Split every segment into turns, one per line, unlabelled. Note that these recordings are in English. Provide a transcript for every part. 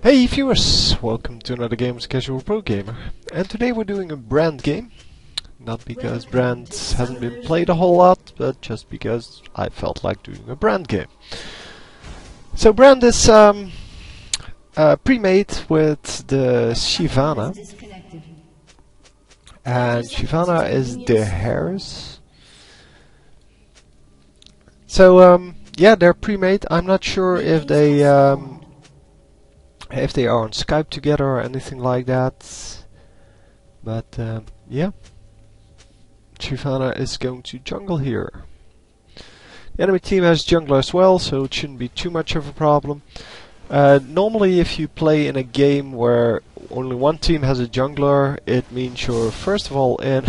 Hey viewers, welcome to another game as Casual Pro Gamer. And today we're doing a brand game. Not because brand hasn't been played a whole lot, but just because I felt like doing a brand game. So brand is pre-made with the Shyvana. And Shyvana is the Harris. So yeah, they're pre-made. I'm not sure if they are on Skype together or anything like that. But yeah, Shyvana is going to jungle here. The enemy team has jungler as well, so it shouldn't be too much of a problem. Normally if you play in a game where only one team has a jungler, it means you're first of all in...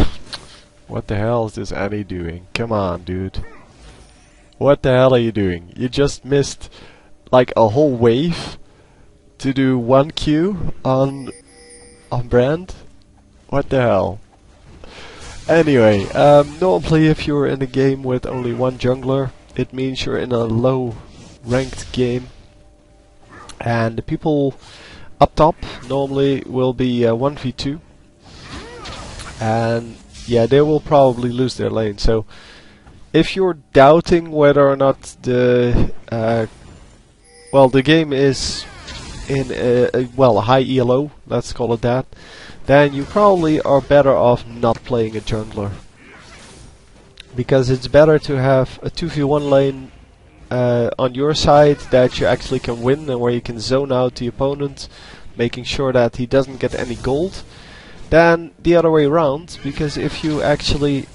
What the hell is this Annie doing? Come on, dude. What the hell are you doing? You just missed like a whole wave to do 1 Q on brand? What the hell? Anyway, normally if you're in a game with only one jungler, it means you're in a low ranked game. And the people up top normally will be 1v2. And yeah, they will probably lose their lane. So if you're doubting whether or not the the game is in a high ELO, let's call it that, then you probably are better off not playing a jungler. Because it's better to have a 2v1 lane on your side that you actually can win and where you can zone out the opponent, making sure that he doesn't get any gold, than the other way around. Because if you actually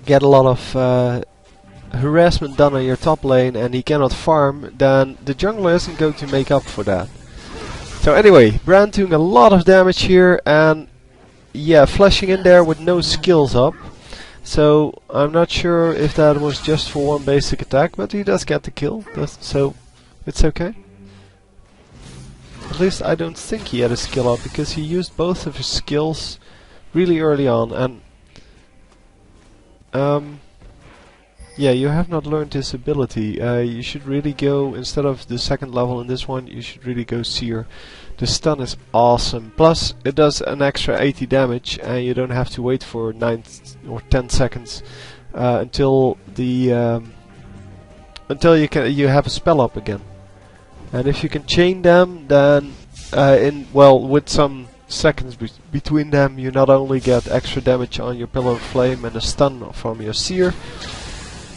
get a lot of harassment done on your top lane and he cannot farm, then the jungler isn't going to make up for that. So anyway, Brand doing a lot of damage here, and yeah, flashing in there with no skills up. So I'm not sure if that was just for one basic attack, but he does get the kill, so it's okay. At least I don't think he had a skill up, because he used both of his skills really early on. And yeah, you have not learned this ability. You should really go, instead of the second level in this one, you should really go Seer. The stun is awesome. Plus, it does an extra 80 damage, and you don't have to wait for 9 or 10 seconds until the you have a spell up again. And if you can chain them, then with some seconds between them, you not only get extra damage on your Pillar of Flame and a stun from your Seer,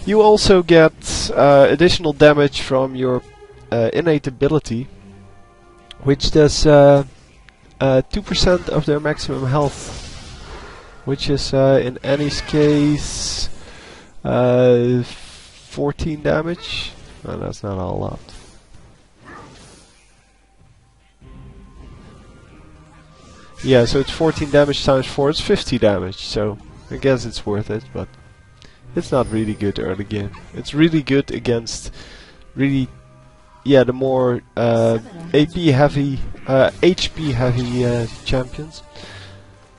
you also get additional damage from your innate ability, which does 2% of their maximum health, which is in Annie's case 14 damage. No, that's not a lot. Yeah, so it's 14 damage times 4, it's 50 damage, so I guess it's worth it, but it's not really good early game. It's really good against really, the more HP heavy champions.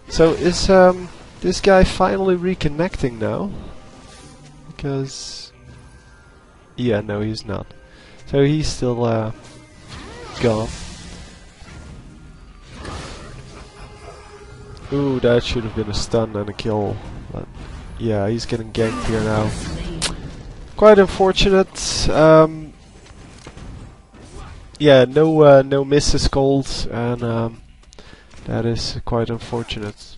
So is this guy finally reconnecting now? Because yeah, no, he's not. So he's still gone. Ooh, that should have been a stun and a kill. But yeah, he's getting ganked here now. Quite unfortunate. Yeah, no misses called, and that is quite unfortunate.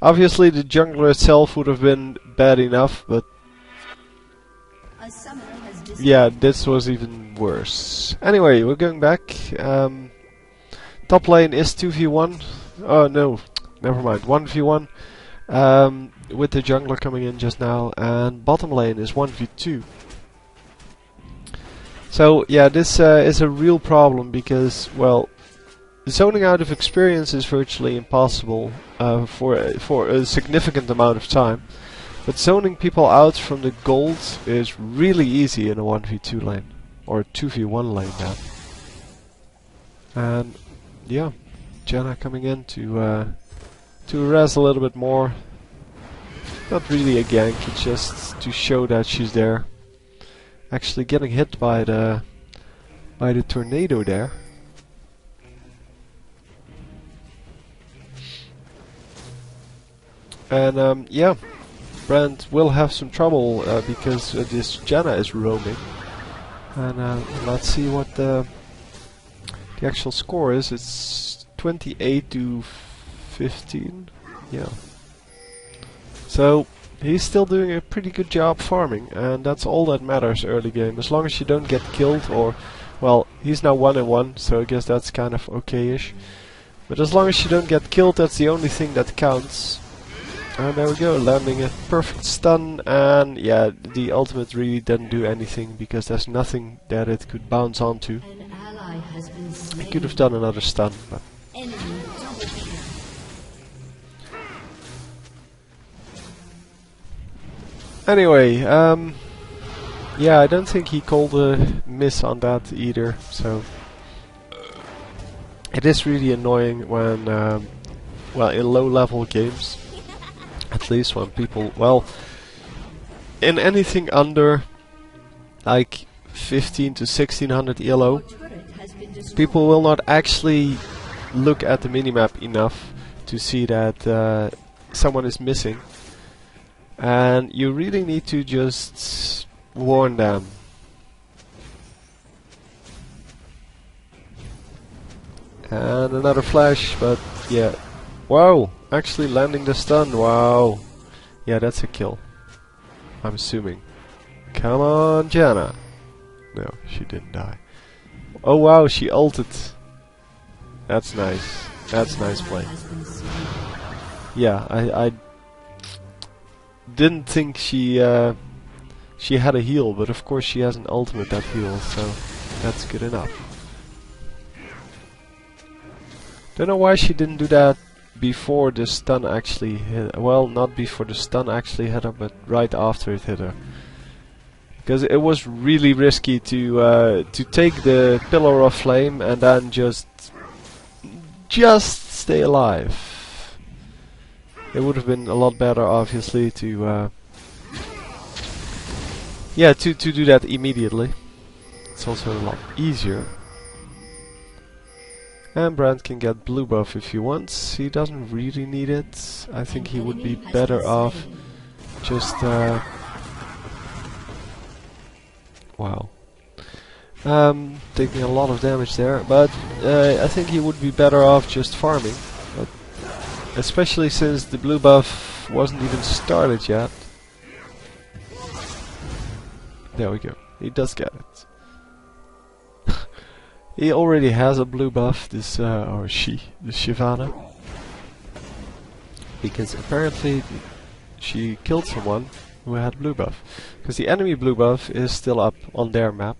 Obviously, the jungler itself would have been bad enough, but yeah, this was even worse. Anyway, we're going back. Top lane is 2v1. Oh no, never mind. 1v1. With the jungler coming in just now, and bottom lane is 1v2. So yeah, this is a real problem, because, well, zoning out of experience is virtually impossible for a significant amount of time, but zoning people out from the gold is really easy in a 1v2 lane, or a 2v1 lane now. And yeah, Janna coming in to harass a little bit more. Not really a gank, it's just to show that she's there. Actually getting hit by the tornado there. And yeah, Brand will have some trouble because this Janna is roaming. And let's see what the actual score is. It's 28 to 15. Yeah. So he's still doing a pretty good job farming, and that's all that matters early game. As long as you don't get killed, or well, he's now 1-1, so I guess that's kind of okay-ish. But as long as you don't get killed, that's the only thing that counts. And there we go, landing a perfect stun, and yeah, the ultimate really didn't do anything because there's nothing that it could bounce onto. I could have done another stun, but anyway, yeah, I don't think he called a miss on that either, so it is really annoying when, well, in low-level games, at least when people, well, in anything under like 15 to 1600 ELO, people will not actually look at the minimap enough to see that someone is missing. And you really need to just warn them. And another flash, but yeah. Wow, actually landing the stun, wow. Yeah, that's a kill, I'm assuming. Come on, Janna. No, she didn't die. Oh wow, she ulted. That's nice. That's nice play. Yeah, I didn't think she had a heal, but of course she has an ultimate that heals, so that's good enough. Don't know why she didn't do that before the stun actually hit. Well, not before the stun actually hit her, but right after it hit her. Because it was really risky to take the pillar of flame and then just stay alive. It would have been a lot better, obviously, to yeah, to do that immediately. It's also a lot easier. And Brand can get blue buff if he wants. He doesn't really need it. I think he would be better off just wow. Taking a lot of damage there, but I think he would be better off just farming. But especially since the blue buff wasn't even started yet. There we go. He does get it. He already has a blue buff, this, or she, the Shyvana. Because apparently she killed someone who had blue buff. Because the enemy blue buff is still up on their map.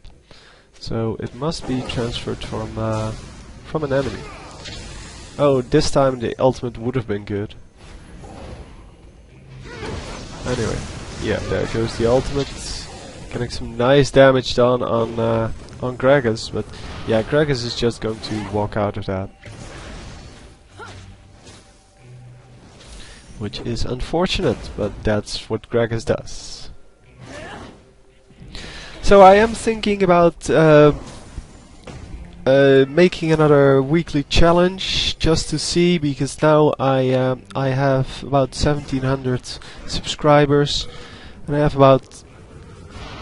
So it must be transferred from an enemy. Oh, this time the ultimate would have been good. Anyway, yeah, there goes the ultimate. Getting some nice damage done on Gragas, but yeah, Gragas is just going to walk out of that. Which is unfortunate, but that's what Gragas does. So I am thinking about making another weekly challenge just to see, because now I have about 1700 subscribers and I have about,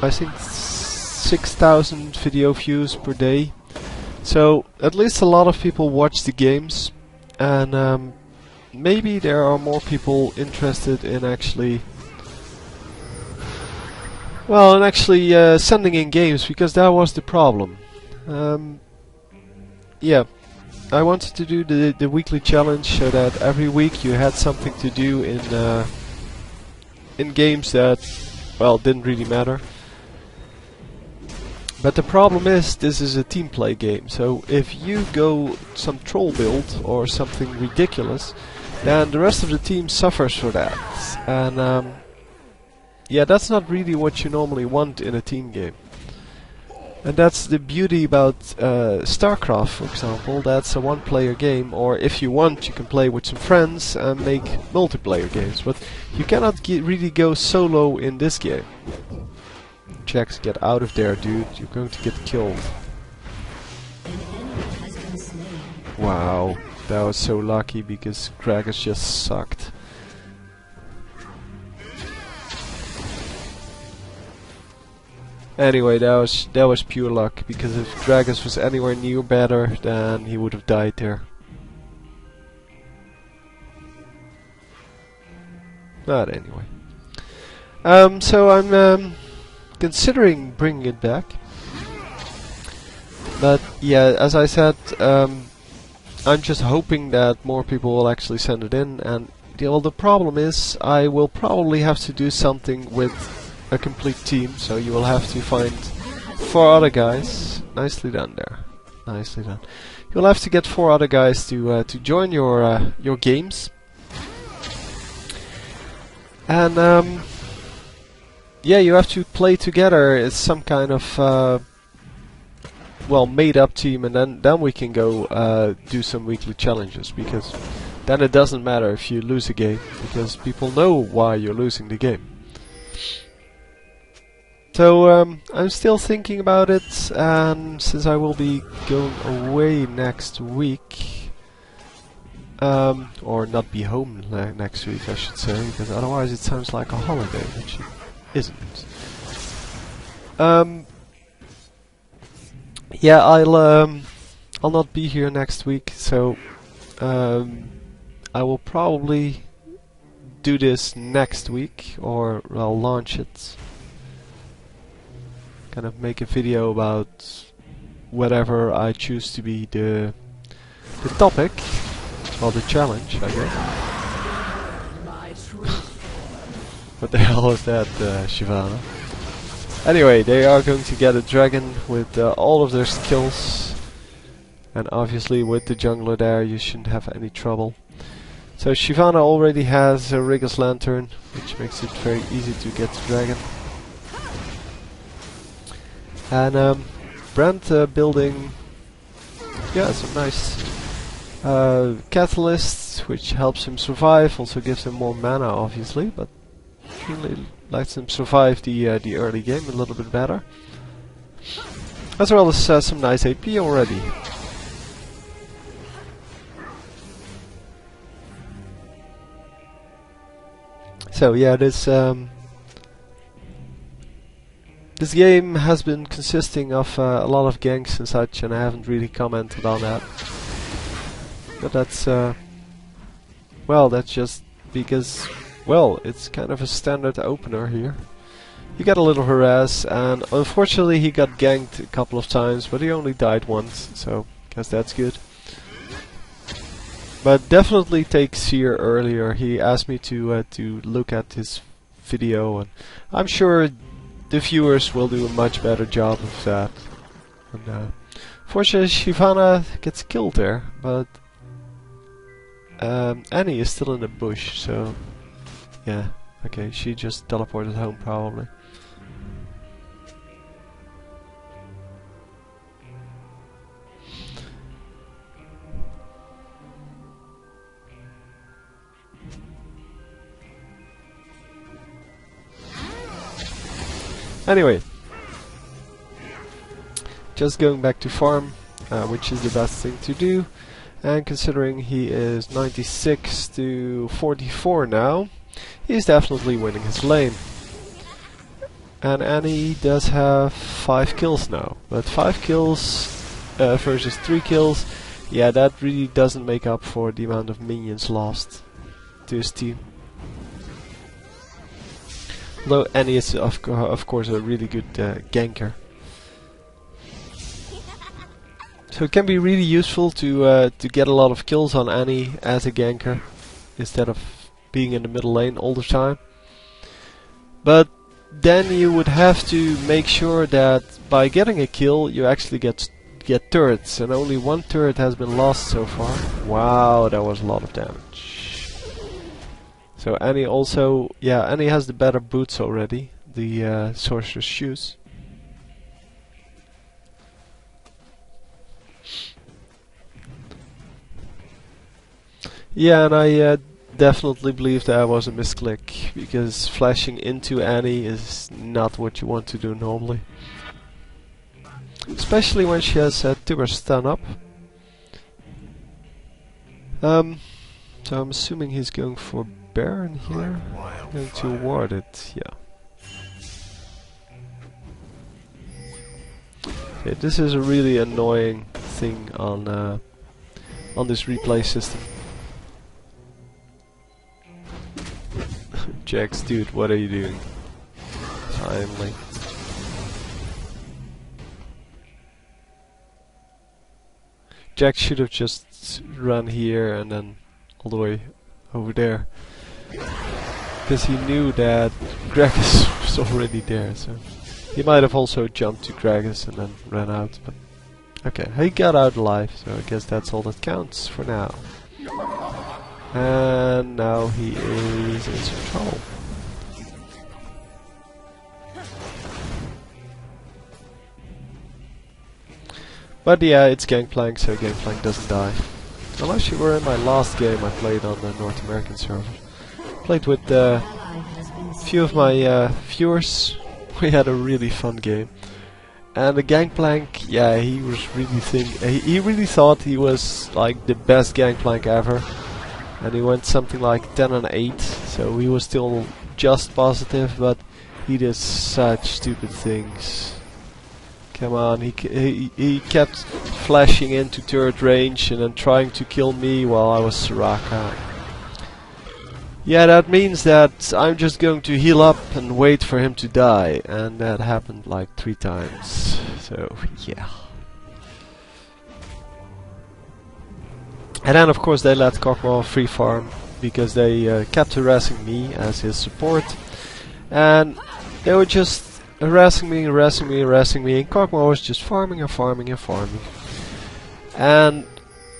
I think, 6,000 video views per day. So at least a lot of people watch the games, and maybe there are more people interested in actually, well, in actually sending in games, because that was the problem. Yeah, I wanted to do the weekly challenge so that every week you had something to do in games that, well, didn't really matter. But the problem is, this is a team play game, so if you go some troll build or something ridiculous, then the rest of the team suffers for that. And yeah, that's not really what you normally want in a team game. And that's the beauty about StarCraft, for example. That's a one-player game, or if you want, you can play with some friends and make multiplayer games. But you cannot really go solo in this game. Jax, get out of there, dude. You're going to get killed. Wow, that was so lucky because Gragas just sucked. Anyway, that was pure luck, because if Dragus was anywhere near better, then he would have died there. But anyway. So I'm considering bringing it back. But yeah, as I said, I'm just hoping that more people will actually send it in, and the problem is I will probably have to do something with a complete team, so you will have to find 4 other guys. Nicely done there. Nicely done. You'll have to get 4 other guys to join your games. And yeah, you have to play together as some kind of well, made-up team, and then we can go do some weekly challenges, because then it doesn't matter if you lose a game, because people know why you're losing the game. So I'm still thinking about it, and since I will be going away next week, or not be home next week, I should say, because otherwise it sounds like a holiday, which it isn't. Yeah, I'll not be here next week, so I will probably do this next week, or I'll launch it. Kind of make a video about whatever I choose to be the topic, or the challenge, I guess. What the hell was that, Shivana? Anyway, they are going to get a dragon with all of their skills, and obviously with the jungler there you shouldn't have any trouble. So Shivana already has a Rigger's Lantern, which makes it very easy to get the dragon. And Brand building, yeah, some nice catalysts, which helps him survive, also gives him more mana obviously, but really lets him survive the early game a little bit better. As well as some nice AP already. So yeah, this game has been consisting of a lot of ganks and such, and I haven't really commented on that. But that's well, that's just because, well, it's kind of a standard opener here. He got a little harass, and unfortunately he got ganked a couple of times, but he only died once, so guess that's good. But definitely take Seer earlier. He asked me to look at his video, and I'm sure the viewers will do a much better job of that. And, fortunately, Shivana gets killed there, but Annie is still in the bush, so yeah, okay, she just teleported home probably. Anyway, just going back to farm, which is the best thing to do, and considering he is 96 to 44 now, he's definitely winning his lane. And Annie does have 5 kills now, but 5 kills versus 3 kills, yeah, that really doesn't make up for the amount of minions lost to his team. Although Annie is of course a really good ganker. So it can be really useful to get a lot of kills on Annie as a ganker, instead of being in the middle lane all the time. But then you would have to make sure that by getting a kill you actually get turrets, and only 1 turret has been lost so far. Wow, that was a lot of damage. So Annie also, yeah, Annie has the better boots already, the sorcerer's shoes. Yeah, and I definitely believe that was a misclick, because flashing into Annie is not what you want to do normally. Especially when she has Tuber stun up. So I'm assuming he's going for Baron here. Going to ward it, yeah. Okay, this is a really annoying thing on this replay system. Jax, dude, what are you doing? Finally. Jax should have just run here and then all the way over there. Because he knew that Gragas was already there, so he might have also jumped to Gragas and then ran out. But okay, he got out alive, so I guess that's all that counts for now. And now he is in some trouble. But yeah, it's Gangplank, so Gangplank doesn't die. Unless you were in my last game I played on the North American server. Played with a few of my viewers. We had a really fun game. And the Gangplank, yeah, he was really he really thought he was like the best Gangplank ever. And he went something like 10 and 8, so he was still just positive, but he did such stupid things. Come on, he kept flashing into turret range and then trying to kill me while I was Soraka. Yeah, that means that I'm just going to heal up and wait for him to die, and that happened like 3 times. So, yeah. And then of course they let Kog'Maw free farm because they kept harassing me as his support, and they were just harassing me, and Kog'Maw was just farming and farming and farming. And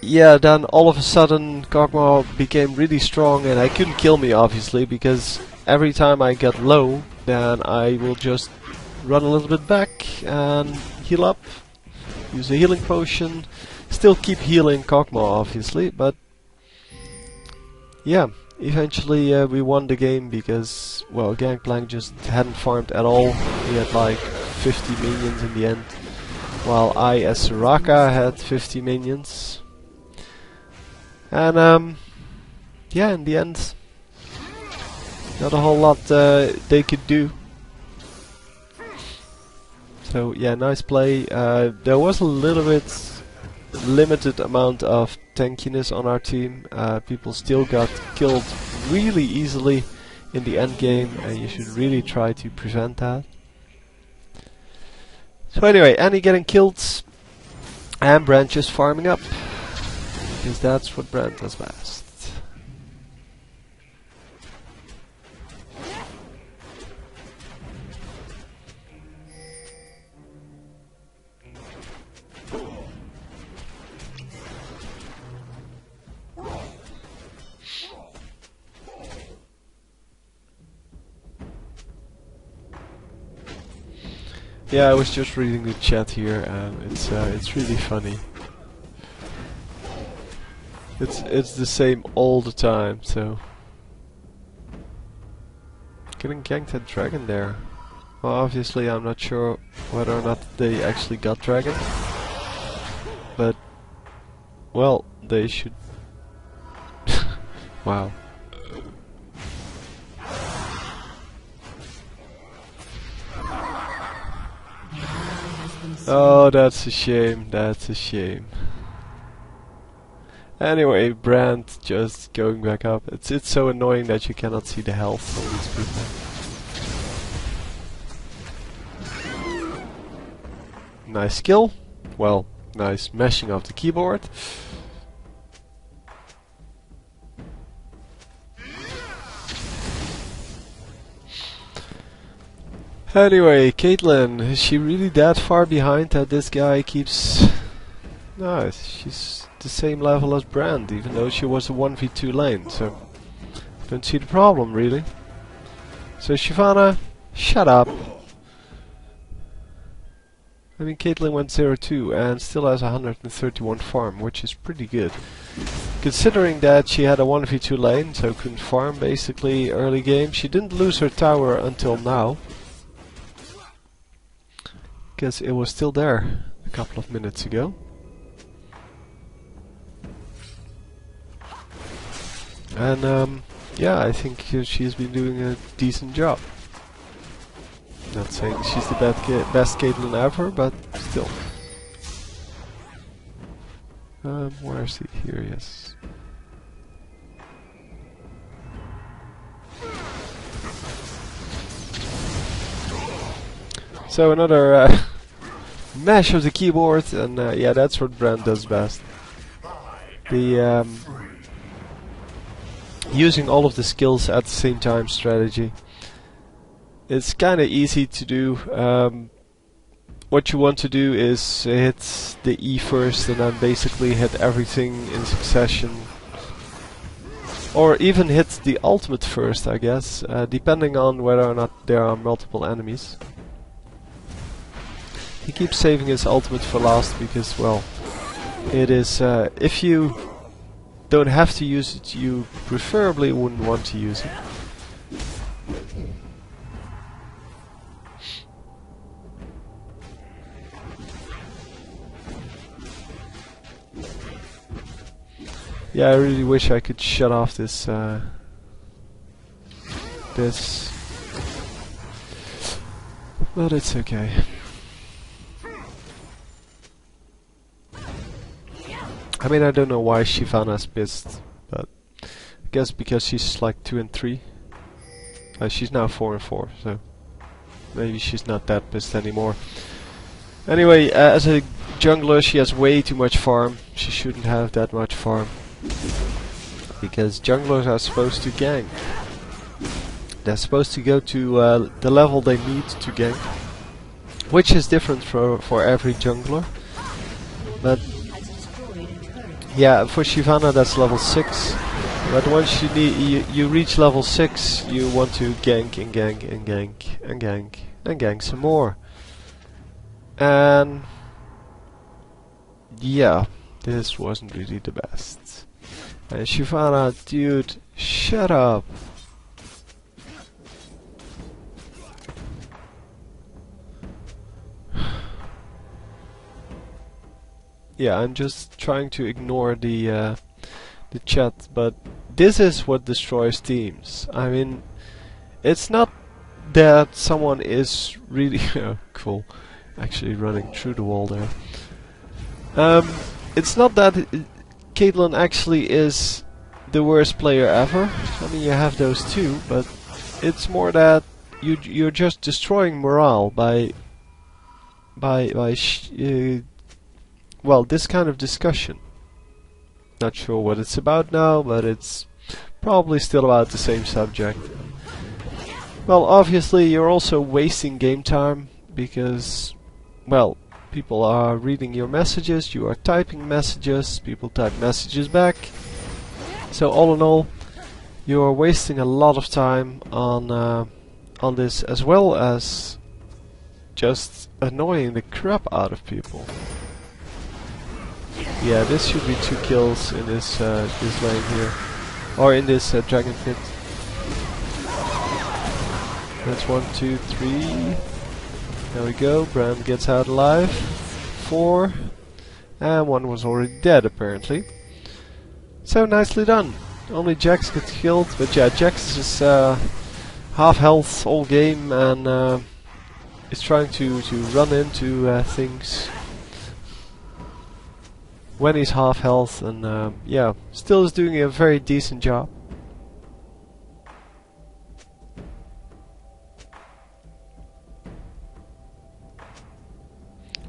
yeah, then all of a sudden Kog'Maw became really strong, and I couldn't kill me obviously, because every time I get low then I will just run a little bit back and heal up, use a healing potion, still keep healing Kog'Maw obviously, but yeah, eventually we won the game because, well, Gangplank just hadn't farmed at all. He had like 50 minions in the end, while I as Soraka had 50 minions. And yeah, in the end, not a whole lot they could do. So yeah, nice play. There was a little bit limited amount of tankiness on our team. People still got killed really easily in the end game, and you should really try to prevent that. So anyway, Annie getting killed, and Brand just farming up, because that's what Brand does best. Yeah, I was just reading the chat here, and it's really funny. It's the same all the time, so getting ganked at Dragon there. Well, obviously I'm not sure whether or not they actually got Dragon, but well, they should. Wow. Oh, that's a shame, that's a shame. Anyway, Brand just going back up. It's so annoying that you cannot see the health of these people. Nice skill. Well, nice meshing of the keyboard. Anyway, Caitlyn, is she really that far behind that this guy keeps... Nice, she's the same level as Brand, even though she was a 1v2 lane, so... Don't see the problem, really. So Shyvana, shut up. I mean, Caitlyn went 0-2 and still has 131 farm, which is pretty good. Considering that she had a 1v2 lane, so couldn't farm basically early game. She didn't lose her tower until now, because it was still there a couple of minutes ago. And yeah, I think she's been doing a decent job. Not saying she's the best Caitlyn ever, but still. Where is he? Here, yes. So another mash of the keyboard, and yeah, that's what Brand does best. The using all of the skills at the same time strategy. It's kind of easy to do. What you want to do is hit the E first and then basically hit everything in succession. Or even hit the ultimate first, I guess, depending on whether or not there are multiple enemies. He keeps saving his ultimate for last because, well, it is, if you don't have to use it, you preferably wouldn't want to use it. Yeah, I really wish I could shut off this, but it's okay. I mean, I don't know why Shyvana's pissed, but I guess because she's like 2 and 3. She's now 4 and 4, so maybe she's not that pissed anymore. Anyway, as a jungler, she has way too much farm. She shouldn't have that much farm. Because junglers are supposed to gank. They're supposed to go to the level they need to gank. Which is different for every jungler. But yeah, for Shyvana that's level 6. But once you reach level 6, you want to gank and gank and gank and gank and gank some more. And yeah, this wasn't really the best. And Shyvana, dude, shut up. Yeah, I'm just trying to ignore the chat, but this is what destroys teams. I mean, it's not that someone is really cool, actually running through the wall there. It's not that Caitlyn actually is the worst player ever. I mean, you have those too, but it's more that you're just destroying morale by well, this kind of discussion. Not sure what it's about now, but it's probably still about the same subject. Well, obviously you're also wasting game time because, well, people are reading your messages, you are typing messages, people type messages back. So all in all, you are wasting a lot of time on this, as well as just annoying the crap out of people. Yeah, this should be 2 kills in this this lane here, or in this dragon pit. That's 1, 2, 3. There we go. Brand gets out alive. 4, and 1 was already dead apparently. So nicely done. Only Jax got killed, but yeah, Jax is half health all game and is trying to run into things when he's half health, and yeah, still is doing a very decent job.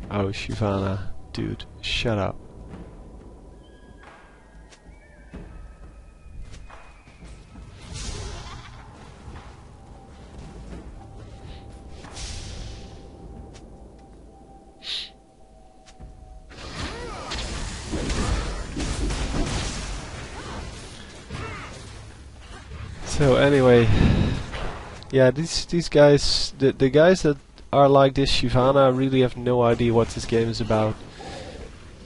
Oh, Shyvana, dude, shut up. So anyway, yeah, these guys, the guys that are like this Shyvana really have no idea what this game is about.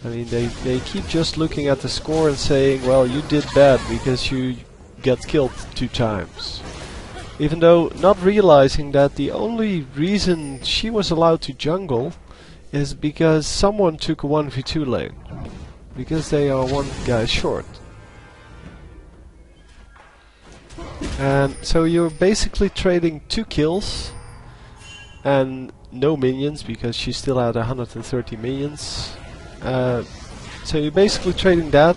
I mean, they keep just looking at the score and saying, well, you did bad because you got killed 2 times. Even though not realizing that the only reason she was allowed to jungle is because someone took a 1v2 lane. Because they are 1 guy short. And so you're basically trading 2 kills and no minions, because she still had 130 minions. So you're basically trading that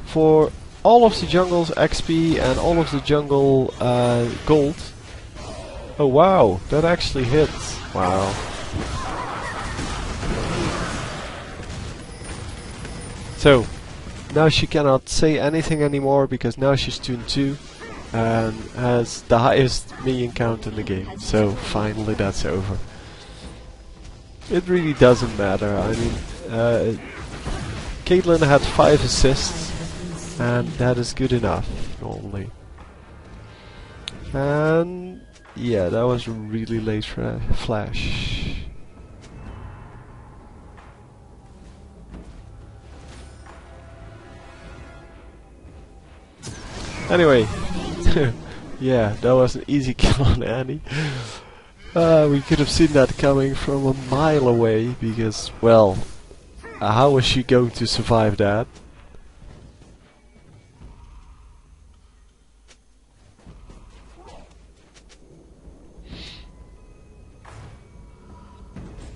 for all of the jungle's XP and all of the jungle gold. Oh wow, that actually hits. Wow. So, now she cannot say anything anymore because now she's tuned 2 and has the highest minion count in the game. So finally that's over. It really doesn't matter. I mean, Caitlyn had 5 assists and that is good enough normally. And yeah, that was a really late flash. Anyway, yeah, that was an easy kill on Annie. We could have seen that coming from a mile away because, well, how was she going to survive that?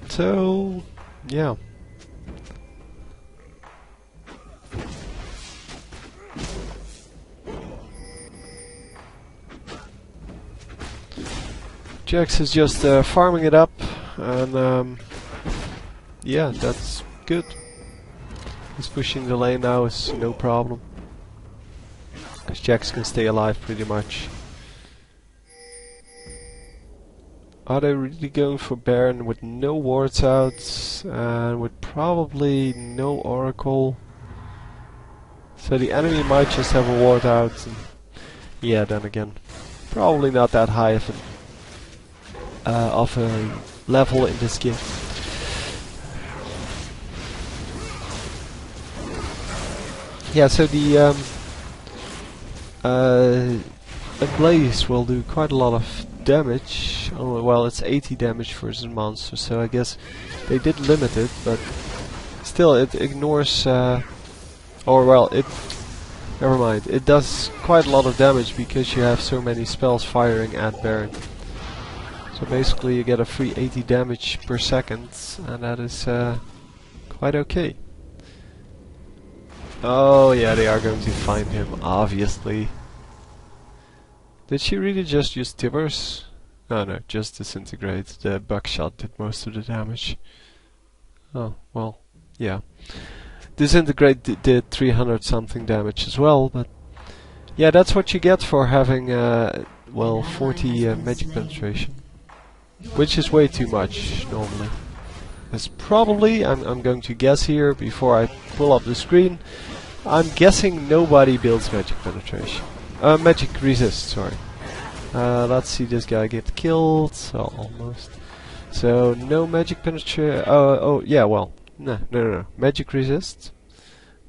So, yeah. Jax is just farming it up, and yeah, that's good. He's pushing the lane now, is no problem. Because Jax can stay alive pretty much. Are they really going for Baron with no wards out and with probably no Oracle? So the enemy might just have a ward out. And yeah, then again, probably not that high of a level in this game. Yeah, so the Blaze will do quite a lot of damage. Oh, well, it's 80 damage versus monster, so I guess they did limit it, but still it ignores, or well, it, never mind, it does quite a lot of damage because you have so many spells firing at Baron. So basically you get a free 80 damage per second, and that is quite okay. Oh yeah, they are going to find him, obviously. Did she really just use Tibbers? Oh no, just disintegrate. The buckshot did most of the damage. Oh, well, yeah. Disintegrate did 300 something damage as well, but yeah, that's what you get for having, well, 40 magic penetration. Which is way too much, normally. It's probably, I'm going to guess here, before I pull up the screen, I'm guessing nobody builds magic penetration. Magic resist, sorry. Let's see this guy get killed, so almost. So, no magic penetration, oh, yeah, well, no, magic resist.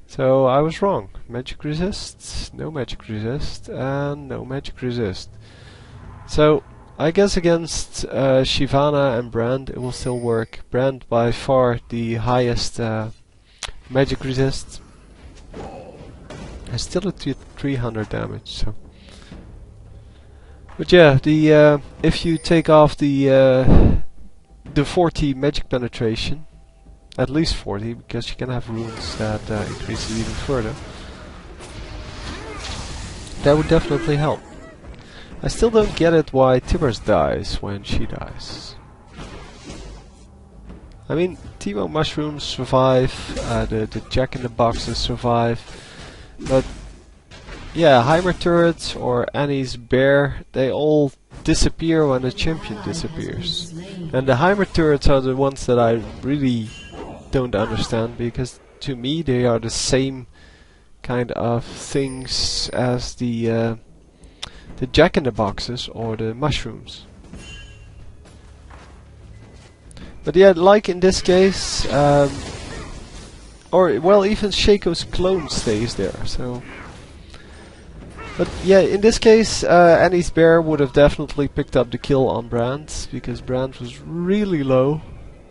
So, I was wrong. Magic resist, no magic resist, and no magic resist. So, I guess against Shyvana and Brand it will still work. Brand by far the highest magic resist. I still at 300 damage, so. But yeah, the if you take off the 40 magic penetration, at least 40, because you can have runes that increase it even further, that would definitely help. I still don't get it why Tibbers dies when she dies. I mean, Timo mushrooms survive, the jack-in-the-boxes survive, but yeah, Heimer turrets or Annie's bear, they all disappear when the champion disappears. And the Heimer turrets are the ones that I really don't understand, because to me they are the same kind of things as the jack-in-the-boxes or the mushrooms. But yeah, like in this case, or well, even Shaco's clone stays there, so. But yeah, in this case, Annie's bear would have definitely picked up the kill on Brand, because Brand was really low,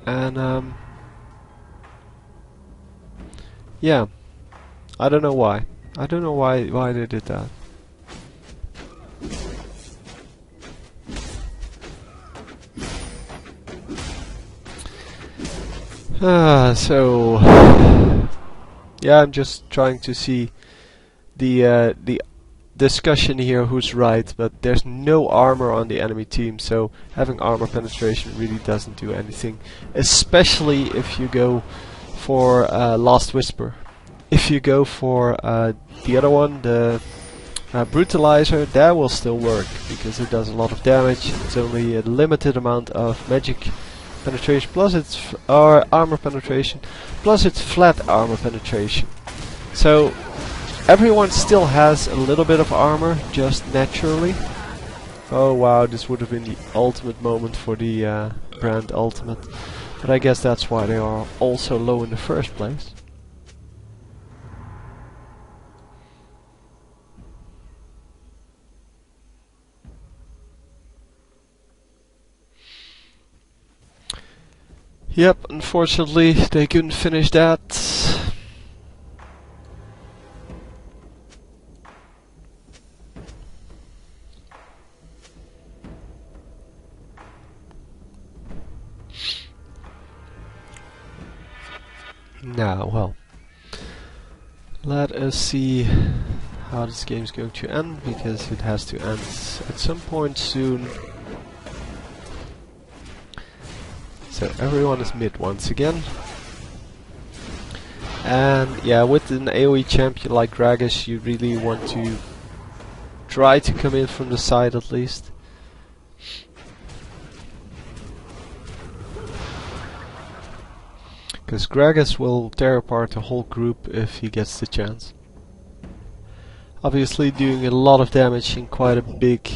and yeah, I don't know why. I don't know why they did that. So Yeah, I'm just trying to see the discussion here who's right, but there's no armor on the enemy team, so having armor penetration really doesn't do anything, especially if you go for Last Whisper. If you go for the other one, the Brutalizer, that will still work because it does a lot of damage. It's only a limited amount of magic penetration, plus its armor penetration, plus its flat armor penetration. So everyone still has a little bit of armor, just naturally. Oh wow, this would have been the ultimate moment for the brand ultimate. But I guess that's why they are all so low in the first place. Yep, unfortunately they couldn't finish that. Now, well, let us see how this game is going to end, because it has to end at some point soon. So everyone is mid once again. And yeah, with an AoE champion like Gragas, you really want to try to come in from the side at least. Because Gragas will tear apart the whole group if he gets the chance. Obviously doing a lot of damage in quite a big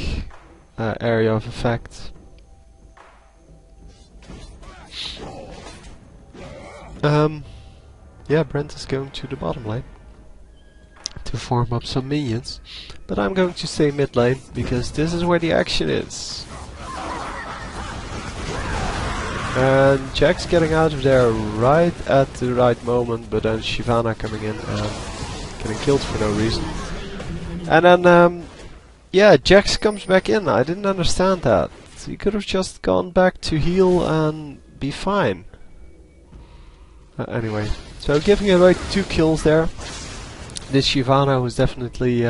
area of effect. Yeah, Brent is going to the bottom lane to form up some minions, but I'm going to stay mid lane because this is where the action is. And Jack's getting out of there right at the right moment, but then Shyvana coming in and getting killed for no reason. And then, yeah, Jax comes back in. I didn't understand that. He could have just gone back to heal and be fine. Anyway, so giving away 2 kills there. This Shyvana was definitely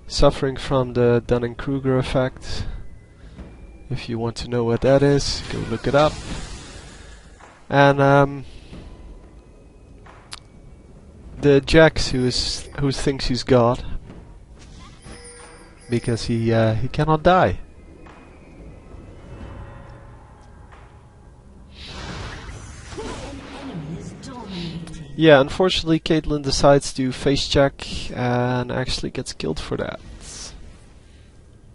suffering from the Dunning-Kruger effect. If you want to know what that is, go look it up. And the Jax who thinks he's God because he cannot die. Yeah, unfortunately Caitlyn decides to face check and actually gets killed for that.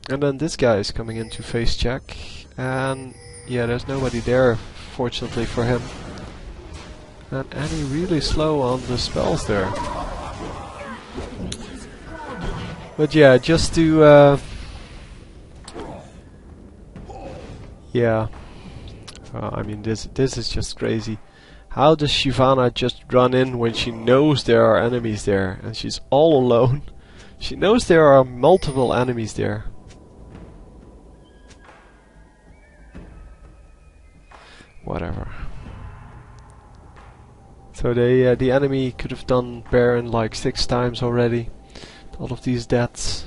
And then this guy is coming in to face check, and yeah, there's nobody there, fortunately for him. And Annie really slow on the spells there. But yeah, just to yeah, I mean this is just crazy. How does Shyvana just run in when she knows there are enemies there and she's all alone? She knows there are multiple enemies there. Whatever. So they, the enemy could have done Baron like 6 times already. All of these deaths.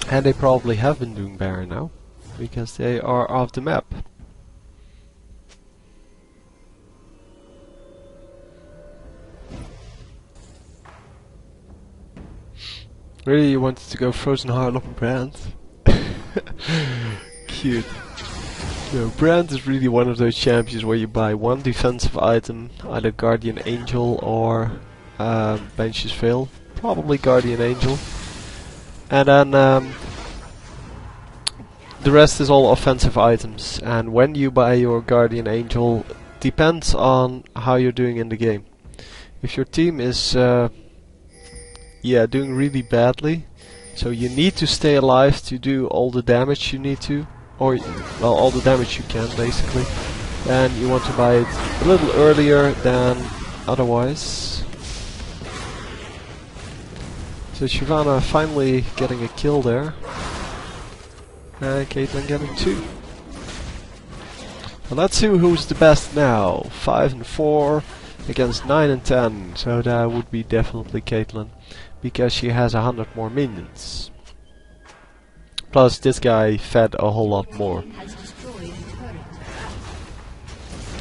And they probably have been doing Baron now, because they are off the map. Really, you wanted to go Frozen Heart on Brand? Cute. No, Brand is really one of those champions where you buy one defensive item, either Guardian Angel or Bench's Veil. Probably Guardian Angel. And then the rest is all offensive items. And when you buy your Guardian Angel, depends on how you're doing in the game. If your team is doing really badly, so you need to stay alive to do all the damage you need to, or well, all the damage you can basically, then you want to buy it a little earlier than otherwise. So Shyvana finally getting a kill there. And Caitlyn getting 2. Well, let's see who's the best now. 5 and 4 against 9 and 10. So that would be definitely Caitlyn, because she has 100 more minions. Plus this guy fed a whole lot more.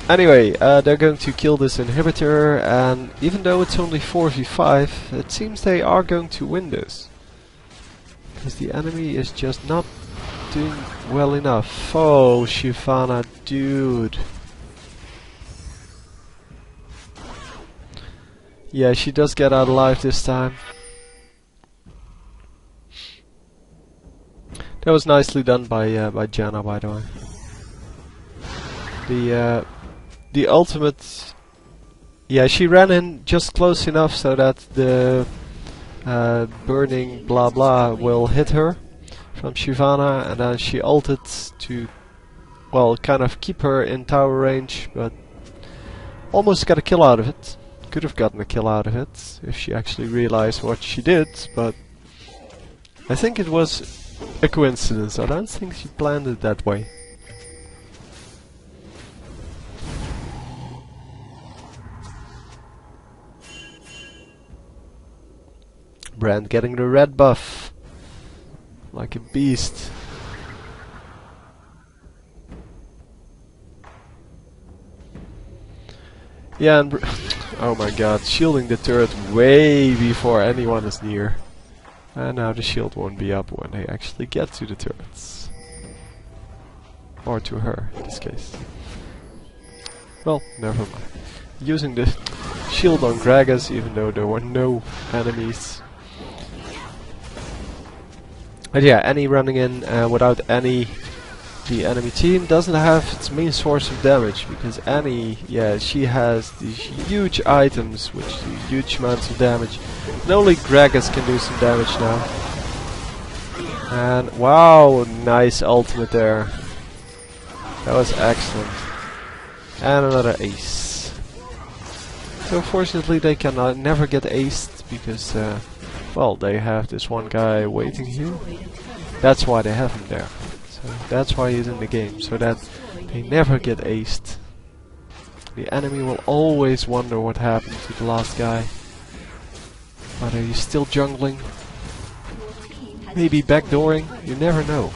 Anyway, they're going to kill this inhibitor, and even though it's only 4v5, it seems they are going to win this. Because the enemy is just not doing well enough. Oh, Shyvana, dude. Yeah, she does get out alive this time. That was nicely done by Janna, by the way. The ultimate, yeah, she ran in just close enough so that the burning blah blah will hit her from Shyvana, and then she ulted to, well, kind of keep her in tower range, but almost got a kill out of it. Could have gotten a kill out of it if she actually realized what she did, but I think it was a coincidence. I don't think she planned it that way. Brand getting the red buff like a beast. Yeah, and oh my god, shielding the turret way before anyone is near. And now the shield won't be up when they actually get to the turrets. Or to her, in this case. Well, never mind. Using the shield on Gragas, even though there were no enemies. But yeah, Annie running in without Annie, the enemy team doesn't have its main source of damage, because Annie, yeah, she has these huge items which do huge amounts of damage. And only Gragas can do some damage now. And wow, nice ultimate there. That was excellent. And another ace. So fortunately they can never get aced, because well, they have this one guy waiting here. That's why they have him there. So that's why he's in the game, so that they never get aced. The enemy will always wonder what happened to the last guy. Whether he's still jungling, maybe backdooring, you never know.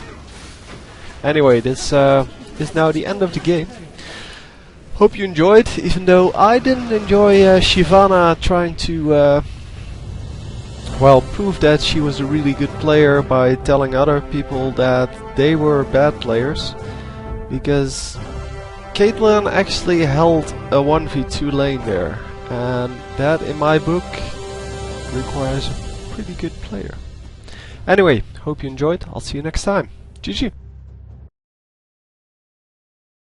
Anyway, this is now the end of the game. Hope you enjoyed, even though I didn't enjoy Shyvana trying to well, prove that she was a really good player by telling other people that they were bad players. Because Caitlyn actually held a 1v2 lane there, and that in my book requires a pretty good player. Anyway, hope you enjoyed. I'll see you next time. GG.